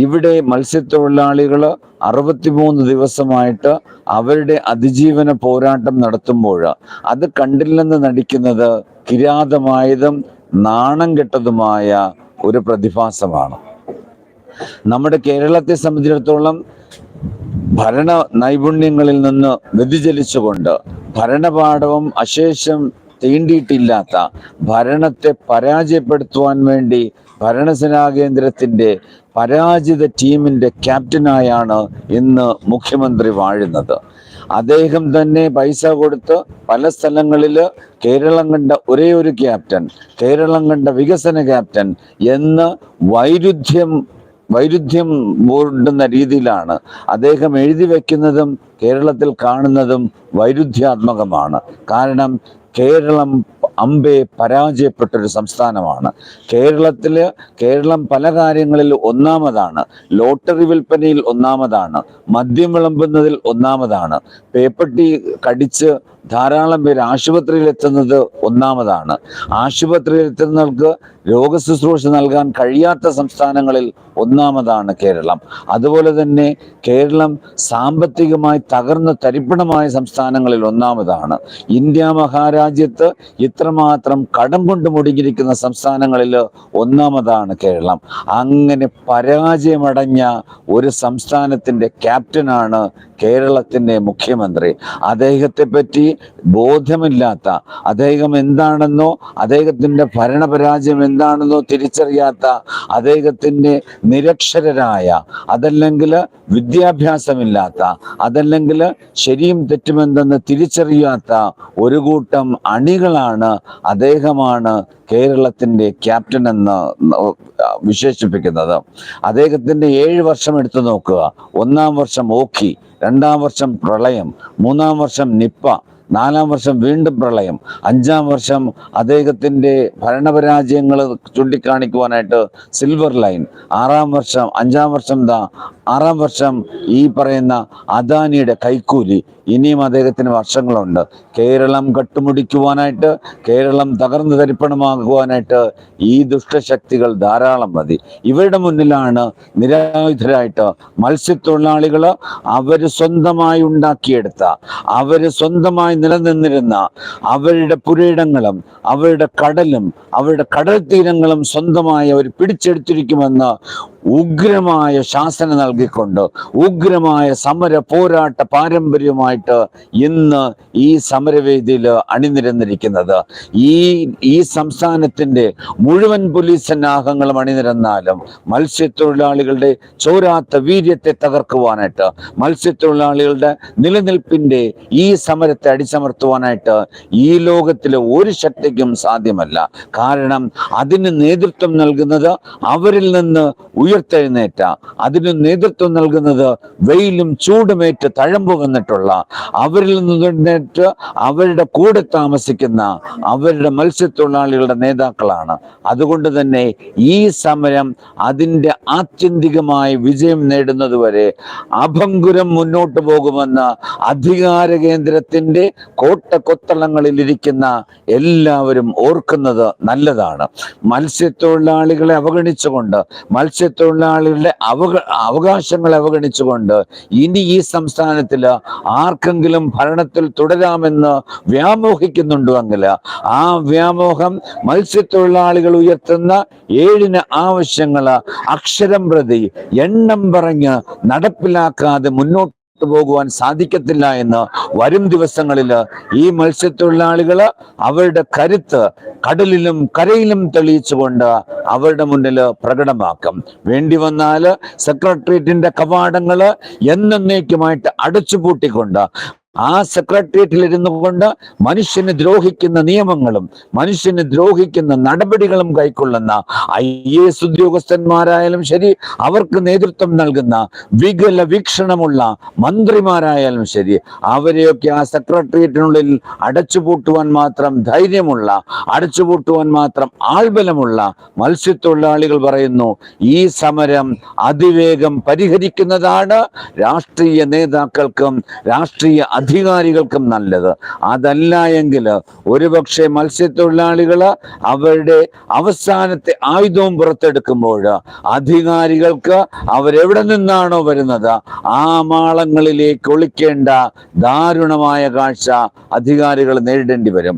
ഇവിടെ മത്സ്യത്തൊഴിലാളികൾ 63 ദിവസമായിട്ട് അവരുടെ അതിജീവന പോരാട്ടം നടത്തുമ്പോൾ അത് കണ്ടില്ലെന്ന് നടിക്കുന്നത് കിരാതമായതും നാണം കെട്ടതുമായ ഒരു പ്രതിഭാസമാണ്. നമ്മുടെ കേരളത്തെ സംബന്ധിച്ചിടത്തോളം ഭരണ നൈപുണ്യങ്ങളിൽ നിന്ന് വ്യതിചലിച്ചുകൊണ്ട് ഭരണപാഠവും അശേഷം തീണ്ടിയിട്ടില്ലാത്ത ഭരണത്തെ പരാജയപ്പെടുത്തുവാൻ വേണ്ടി ഭരണസേനാ കേന്ദ്രത്തിൻ്റെ പരാജിത ടീമിൻ്റെ ക്യാപ്റ്റനായാണ് ഇന്ന് മുഖ്യമന്ത്രി വാഴുന്നത്. അദ്ദേഹം തന്നെ പൈസ കൊടുത്ത് പല സ്ഥലങ്ങളിൽ കേരളം കണ്ട ഒരേ ഒരു ക്യാപ്റ്റൻ, കേരളം കണ്ട വികസന ക്യാപ്റ്റൻ എന്ന് വൈരുദ്ധ്യം മൂടുന്ന രീതിയിലാണ് അദ്ദേഹം എഴുതി വയ്ക്കുന്നതും കേരളത്തിൽ കാണുന്നതും വൈരുദ്ധ്യാത്മകമാണ്. കാരണം കേരളം അമ്പെ പരാജയപ്പെട്ടൊരു സംസ്ഥാനമാണ്. കേരളം പല കാര്യങ്ങളിൽ ഒന്നാമതാണ്. ലോട്ടറി വിൽപ്പനയിൽ ഒന്നാമതാണ്, മദ്യം വിളമ്പുന്നതിൽ ഒന്നാമതാണ്, പേപ്പട്ടി കടിച്ച് ധാരാളം പേര് ആശുപത്രിയിൽ എത്തുന്നത് ഒന്നാമതാണ്. ആശുപത്രിയിൽ എത്തുന്നവർക്ക് രോഗശുശ്രൂഷ നൽകാൻ കഴിയാത്ത സംസ്ഥാനങ്ങളിൽ ഒന്നാമതാണ് കേരളം. അതുപോലെ തന്നെ കേരളം സാമ്പത്തികമായി തകർന്ന് തരിപ്പണമായ സംസ്ഥാനങ്ങളിൽ ഒന്നാമതാണ്. ഇന്ത്യ മഹാരാജ്യത്ത് ഇത്രമാത്രം കടം കൊണ്ട് മുടിഞ്ഞിരിക്കുന്ന സംസ്ഥാനങ്ങളിൽ ഒന്നാമതാണ് കേരളം. അങ്ങനെ പരാജയമടഞ്ഞ ഒരു സംസ്ഥാനത്തിൻ്റെ ക്യാപ്റ്റനാണ് കേരളത്തിൻ്റെ മുഖ്യമന്ത്രി. അദ്ദേഹത്തെ പറ്റി ബോധമില്ലാത്ത, അദ്ദേഹം എന്താണെന്നോ അദ്ദേഹത്തിൻ്റെ ഭരണപരാജയം എന്താണെന്നോ തിരിച്ചറിയാത്ത, അദ്ദേഹത്തിൻ്റെ നിരക്ഷരരായ, അതല്ലെങ്കിൽ വിദ്യാഭ്യാസമില്ലാത്ത, അതല്ലെങ്കിൽ ശരിയും തെറ്റുമെന്തെന്ന് തിരിച്ചറിയാത്ത ഒരു കൂട്ടം അണികളാണ് അദ്ദേഹമാണ് കേരളത്തിൻ്റെ ക്യാപ്റ്റൻ എന്ന് വിശേഷിപ്പിക്കുന്നത്. അദ്ദേഹത്തിൻ്റെ 7 വർഷം എടുത്തു നോക്കുക. 1-ാം വർഷം ഓഖി, 2-ാം വർഷം പ്രളയം, 3-ാം വർഷം നിപ്പ, 4-ാം വർഷം വീണ്ടും പ്രളയം, 5-ാം വർഷം അദ്ദേഹത്തിൻ്റെ ഭരണപരാജയങ്ങൾ ചൂണ്ടിക്കാണിക്കുവാനായിട്ട് സിൽവർ ലൈൻ, 6-ാം വർഷം 6-ാം വർഷം ഈ പറയുന്ന അദാനിയുടെ കൈക്കൂലി. ഇനിയും അദ്ദേഹത്തിന് വർഷങ്ങളുണ്ട്. കേരളം കട്ടുമുടിക്കുവാനായിട്ട്, കേരളം തകർന്നു തരിപ്പണമാകുവാനായിട്ട് ഈ ദുഷ്ടശക്തികൾ ധാരാളം മതി. ഇവരുടെ മുന്നിലാണ് നിരായുധരായിട്ട് മത്സ്യത്തൊഴിലാളികൾ അവർ സ്വന്തമായി ഉണ്ടാക്കിയെടുത്ത, അവർ സ്വന്തമായി നിലനിന്നിരുന്ന അവരുടെ പുരയിടങ്ങളും അവരുടെ കടലും അവരുടെ കടൽ തീരങ്ങളും സ്വന്തമായി അവർ പിടിച്ചെടുത്തിരിക്കുമെന്ന് ഉഗ്രമായ ശാസന നൽകിക്കൊണ്ട് ഉഗ്രമായ സമര പോരാട്ട പാരമ്പര്യമായിട്ട് ഇന്ന് ഈ സമരവേദിയിൽ അണിനിരന്നിരിക്കുന്നത്. ഈ സംസ്ഥാനത്തിൻ്റെ മുഴുവൻ പോലീസ് സന്നാഹങ്ങളും അണിനിരന്നാലും മത്സ്യത്തൊഴിലാളികളുടെ ചോരാത്ത വീര്യത്തെ തകർക്കുവാനായിട്ട്, മത്സ്യത്തൊഴിലാളികളുടെ നിലനിൽപ്പിൻ്റെ ഈ സമരത്തെ അടിച്ചമർത്തുവാനായിട്ട് ഈ ലോകത്തിലെ ഒരു ശക്തിക്കും സാധ്യമല്ല. കാരണം അതിന് നേതൃത്വം നൽകുന്നത്, അവരിൽ നിന്ന് ഉയർത്തെഴുന്നേറ്റ, അതിന് നേതൃത്വം നൽകുന്നത് വെയിലും ചൂടുമേറ്റ് തഴമ്പു വന്നിട്ടുള്ള, അവരിൽ നിന്നേറ്റ് അവരുടെ കൂടെ താമസിക്കുന്ന അവരുടെ മത്സ്യത്തൊഴിലാളികളുടെ നേതാക്കളാണ്. അതുകൊണ്ട് തന്നെ ഈ സമരം അതിൻ്റെ ആത്യന്തികമായ വിജയം നേടുന്നതുവരെ അഭംഗുരം മുന്നോട്ട് പോകുമെന്ന് അധികാര കേന്ദ്രത്തിൻ്റെ കോട്ടക്കൊത്തളങ്ങളിൽ ഇരിക്കുന്ന എല്ലാവരും ഓർക്കുന്നത് നല്ലതാണ്. മത്സ്യത്തൊഴിലാളികളെ അവഗണിച്ചുകൊണ്ട്, മത്സ്യത്തൊഴിലാളികളുടെ അവകാശങ്ങളെ അവഗണിച്ചുകൊണ്ട് ഇനി ഈ സംസ്ഥാനത്തിൽ ആർക്കെങ്കിലും ഭരണത്തിൽ തുടരാമെന്ന് വ്യാമോഹിക്കുന്നുണ്ടെങ്കിൽ ആ വ്യാമോഹം മത്സ്യത്തൊഴിലാളികൾ ഉയർത്തുന്ന 7 ആവശ്യങ്ങൾ അക്ഷരം പ്രതി എണ്ണം പറഞ്ഞ് നടപ്പിലാക്കാതെ മുന്നോട്ട് പോകുവാൻ സാധിക്കത്തില്ല എന്ന് വരും ദിവസങ്ങളിൽ ഈ മത്സ്യത്തൊഴിലാളികൾ അവരുടെ കരുത്ത് കടലിലും കരയിലും തെളിയിച്ചുകൊണ്ട് അവരുടെ മുന്നിൽ പ്രകടമാക്കും. വേണ്ടി വന്നാൽ സെക്രട്ടേറിയറ്റിന്റെ കവാടങ്ങൾ എന്നേക്കുമായിട്ട് അടച്ചുപൂട്ടിക്കൊണ്ട് ആ സെക്രട്ടേറിയറ്റിൽ ഇരുന്നു കൊണ്ട് മനുഷ്യന് ദ്രോഹിക്കുന്ന നിയമങ്ങളും മനുഷ്യന് ദ്രോഹിക്കുന്ന നടപടികളും കൈക്കൊള്ളുന്ന IAS ഉദ്യോഗസ്ഥന്മാരായാലും ശരി, അവർക്ക് നേതൃത്വം നൽകുന്ന വികല വീക്ഷണമുള്ള മന്ത്രിമാരായാലും ശരി, അവരെയൊക്കെ ആ സെക്രട്ടേറിയറ്റിനുള്ളിൽ അടച്ചുപൂട്ടുവാൻ മാത്രം ധൈര്യമുള്ള, അടച്ചുപൂട്ടുവാൻ മാത്രം ആൾബലമുള്ള മത്സ്യത്തൊഴിലാളികൾ പറയുന്നു, ഈ സമരം അതിവേഗം പരിഹരിക്കുന്നതാണ് രാഷ്ട്രീയ നേതാക്കൾക്കും രാഷ്ട്രീയ അധികാരികൾക്കും നല്ലത്. അതല്ല എങ്കിൽ ഒരുപക്ഷെ മത്സ്യത്തൊഴിലാളികൾ അവരുടെ അവസാനത്തെ ആയുധവും പുറത്തെടുക്കുമ്പോൾ അധികാരികൾക്ക് അവരെവിടെ നിന്നാണോ വരുന്നത് ആ മാളങ്ങളിലേക്ക് ഒളിക്കേണ്ട ദാരുണമായ കാഴ്ച അധികാരികൾ നേരിടേണ്ടി വരും.